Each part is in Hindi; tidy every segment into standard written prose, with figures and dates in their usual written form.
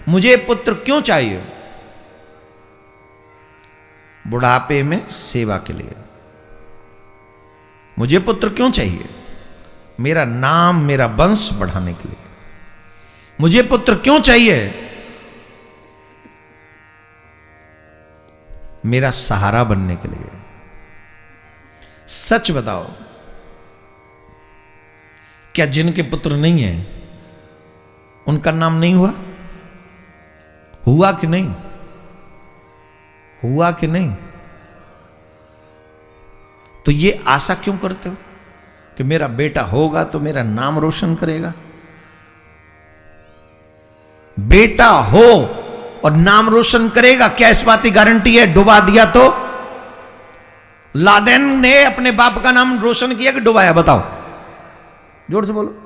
मुझे पुत्र क्यों चाहिए? बुढ़ापे में सेवा के लिए। मुझे पुत्र क्यों चाहिए? मेरा नाम, मेरा वंश बढ़ाने के लिए। मुझे पुत्र क्यों चाहिए? मेरा सहारा बनने के लिए। सच बताओ, क्या जिनके पुत्र नहीं है उनका नाम नहीं हुआ? हुआ कि नहीं? हुआ कि नहीं? तो ये आशा क्यों करते हो कि मेरा बेटा होगा तो मेरा नाम रोशन करेगा? बेटा हो और नाम रोशन करेगा, क्या इस बात की गारंटी है? डुबा दिया तो? लादेन ने अपने बाप का नाम रोशन किया कि डुबाया? बताओ, जोर से बोलो।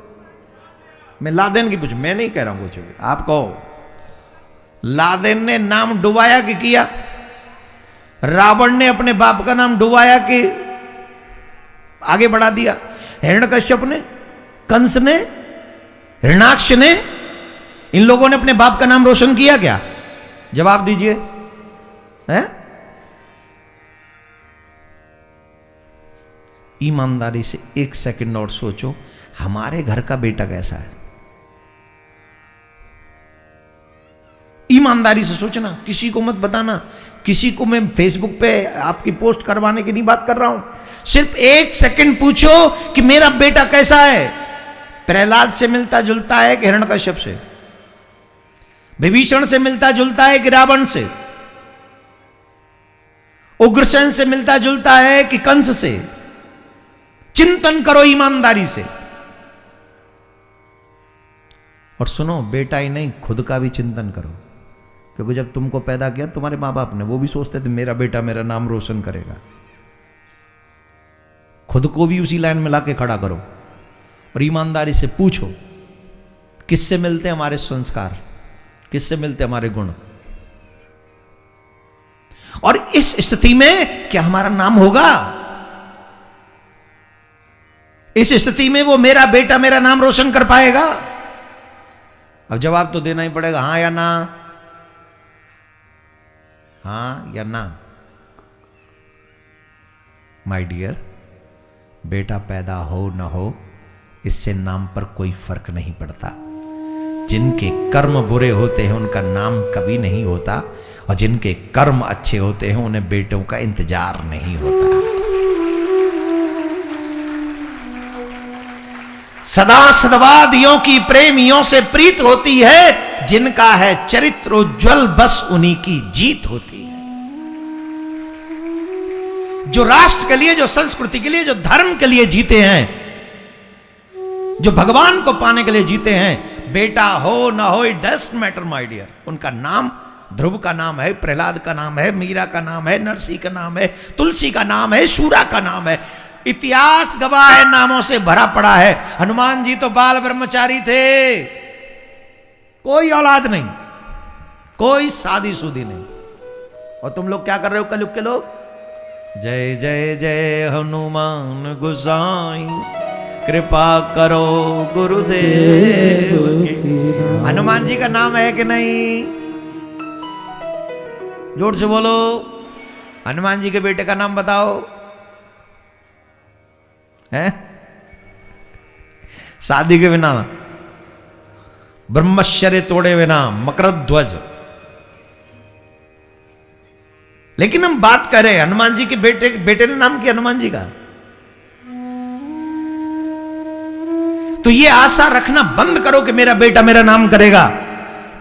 मैं लादेन की पूछ, मैं नहीं कह रहा हूं कुछ, आप कहो। लादेन ने नाम डुबाया कि किया? रावण ने अपने बाप का नाम डुबाया कि आगे बढ़ा दिया? हिरण्यकश्यप ने, कंस ने, हिरण्याक्ष ने, इन लोगों ने अपने बाप का नाम रोशन किया क्या? जवाब दीजिए। हैं? ईमानदारी से एक सेकंड और सोचो, हमारे घर का बेटा कैसा है? ईमानदारी से सोचना, किसी को मत बताना। किसी को मैं फेसबुक पे आपकी पोस्ट करवाने की नहीं बात कर रहा हूं। सिर्फ एक सेकंड पूछो कि मेरा बेटा कैसा है? प्रहलाद से मिलता जुलता है कि हिरण्यकश्यप से? विभीषण से मिलता जुलता है कि रावण से? उग्रसेन से मिलता जुलता है कि कंस से? चिंतन करो ईमानदारी से। और सुनो, बेटा ही नहीं, खुद का भी चिंतन करो, क्योंकि जब तुमको पैदा किया तुम्हारे मां बाप ने, वो भी सोचते थे मेरा बेटा मेरा नाम रोशन करेगा। खुद को भी उसी लाइन में लाके खड़ा करो और ईमानदारी से पूछो, किससे मिलते हैं हमारे संस्कार, किससे मिलते हमारे गुण? और इस स्थिति में क्या हमारा नाम होगा? इस स्थिति में वो मेरा बेटा मेरा नाम रोशन कर पाएगा? अब जवाब तो देना ही पड़ेगा, हां या ना, हां या ना। माय डियर, बेटा पैदा हो ना हो इससे नाम पर कोई फर्क नहीं पड़ता। जिनके कर्म बुरे होते हैं उनका नाम कभी नहीं होता, और जिनके कर्म अच्छे होते हैं उन्हें बेटों का इंतजार नहीं होता। सदा सदवादियों की प्रेमियों से प्रीत होती है, जिनका है चरित्र उज्ज्वल बस उन्हीं की जीत होती है। जो राष्ट्र के लिए, जो संस्कृति के लिए, जो धर्म के लिए जीते हैं, जो भगवान को पाने के लिए जीते हैं, बेटा हो ना हो it doesn't matter my dear. उनका नाम ध्रुव का नाम है, प्रहलाद का नाम है, मीरा का नाम है, नरसिंह का नाम है, तुलसी का नाम है, शूरा का नाम है। इतिहास गवाह है, नामों से भरा पड़ा है। हनुमान जी तो बाल ब्रह्मचारी थे, कोई औलाद नहीं, कोई शादी शुदी नहीं। और तुम लोग क्या कर रहे हो कलयुग के लोग? जय जय जय हनुमान गोसाई, कृपा करो गुरुदेव की। हनुमान जी का नाम है कि नहीं? जोर से बोलो। हनुमान जी के बेटे का नाम बताओ। है? शादी के बिना, ब्रह्मचर्य तोड़े बिना, मकरध्वज। लेकिन हम बात कर रहे हैं हनुमान जी के बेटे ने नाम किया हनुमान जी का। तो ये आशा रखना बंद करो कि मेरा बेटा मेरा नाम करेगा।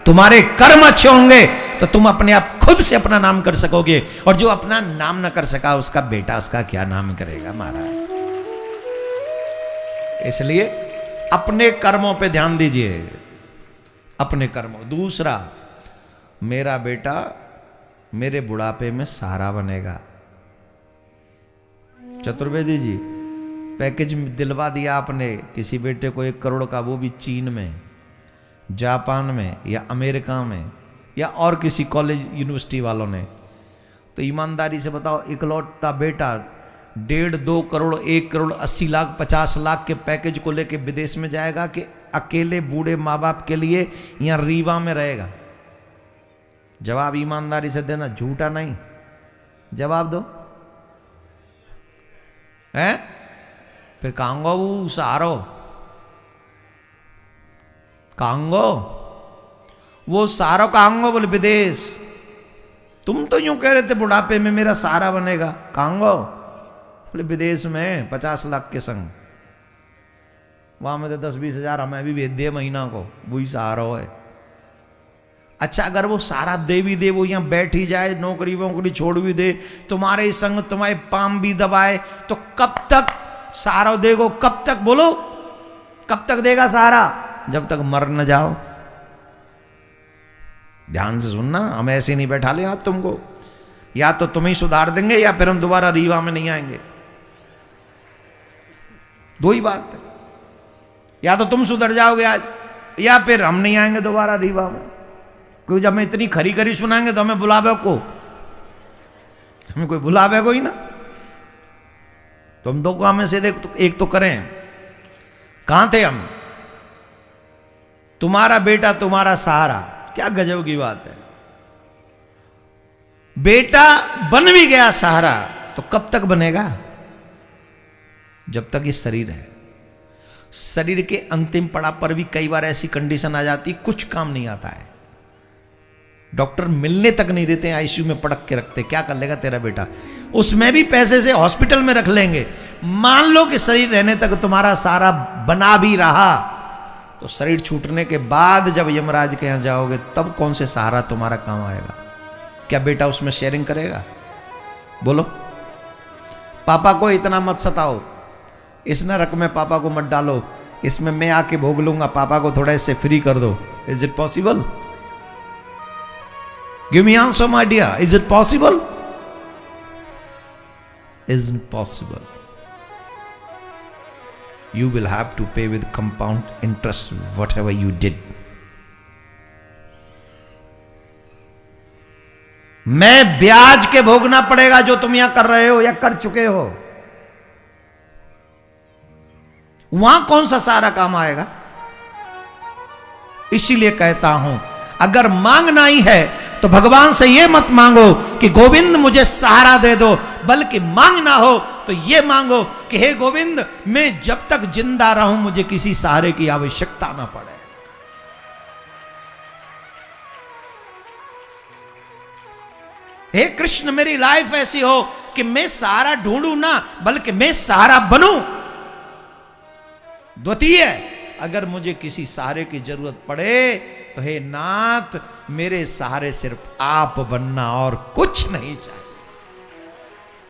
तुम्हारे कर्म अच्छे होंगे तो तुम अपने आप खुद से अपना नाम कर सकोगे, और जो अपना नाम ना कर सका उसका बेटा उसका क्या नाम करेगा महाराज। इसलिए अपने कर्मों पे ध्यान दीजिए, अपने कर्मों। दूसरा, मेरा बेटा मेरे बुढ़ापे में सहारा बनेगा। चतुर्वेदी जी, पैकेज दिलवा दिया आपने किसी बेटे को 1 करोड़ का, वो भी चीन में, जापान में, या अमेरिका में, या और किसी कॉलेज यूनिवर्सिटी वालों ने। तो ईमानदारी से बताओ, इकलौता बेटा 1.5-2 करोड़, 1 करोड़ 80 लाख 50 लाख के पैकेज को लेके विदेश में जाएगा कि अकेले बूढ़े माँ बाप के लिए यहाँ रीवा में रहेगा? जवाब ईमानदारी से देना, झूठा नहीं। जवाब दो। है फिर कांगो वो सारो, कांगो वो सारो कांगो बोले विदेश। तुम तो यूं कह रहे थे बुढ़ापे में मेरा सहारा बनेगा, कांगो बोले विदेश में 50 लाख के संग, वहां में तो 10-20 हजार हमें भी भेज दिए महीना को, वही सहारा है। अच्छा अगर वो सारा दे भी दे, वो यहाँ बैठ ही जाए, नौकरी वोकरी छोड़ भी दे, तुम्हारे संग तुम्हारे पाम भी दबाए, तो कब तक सहारा देगो? कब तक बोलो, कब तक देगा सहारा? जब तक मर न जाओ। ध्यान से सुनना, हम ऐसे नहीं बैठा ले आज तुमको, या तो तुम ही सुधार देंगे या फिर हम दोबारा रीवा में नहीं आएंगे। दो ही बात है, या तो तुम सुधर जाओगे आज या फिर हम नहीं आएंगे दोबारा रीवा में। क्योंकि जब मैं इतनी खरी खरी सुनाएंगे तो हमें बुलावे को, हमें कोई बुलावे को ही ना। तुम दो काम में से एक तो करें। कहां थे हम? तुम्हारा बेटा तुम्हारा सहारा, क्या गजब की बात है। बेटा बन भी गया सहारा, तो कब तक बनेगा? जब तक ये शरीर है। शरीर के अंतिम पड़ाव पर भी कई बार ऐसी कंडीशन आ जाती, कुछ काम नहीं आता है, डॉक्टर मिलने तक नहीं देते, आईसीयू में पड़क के रखते। क्या कर लेगा तेरा बेटा? उसमें भी पैसे से हॉस्पिटल में रख लेंगे। मान लो कि शरीर रहने तक तुम्हारा सहारा बना भी रहा, तो शरीर छूटने के बाद जब यमराज के यहां जाओगे तब कौन से सहारा तुम्हारा काम आएगा? क्या बेटा उसमें शेयरिंग करेगा? बोलो। पापा को इतना मत सताओ, इस नरक में पापा को मत डालो, इसमें मैं आके भोग लूंगा, पापा को थोड़ा इससे फ्री कर दो। Is it possible? Give me answer my dear, is it possible? Isn't possible. You will have to pay with compound interest whatever you did. मैं ब्याज के भोगना पड़ेगा जो तुम यहां कर रहे हो या कर चुके हो। वहां कौन सा सारा काम आएगा? इसीलिए कहता हूं, अगर मांगना ही है तो भगवान से यह मत मांगो कि गोविंद मुझे सहारा दे दो, बल्कि मांगना हो तो यह मांगो कि हे गोविंद, मैं जब तक जिंदा रहूं मुझे किसी सहारे की आवश्यकता ना पड़े। हे कृष्ण, मेरी लाइफ ऐसी हो कि मैं सहारा ढूंढूं ना, बल्कि मैं सहारा बनूं। द्वितीय, अगर मुझे किसी सहारे की जरूरत पड़े तो हे नाथ, मेरे सहारे सिर्फ आप बनना और कुछ नहीं चाहिए।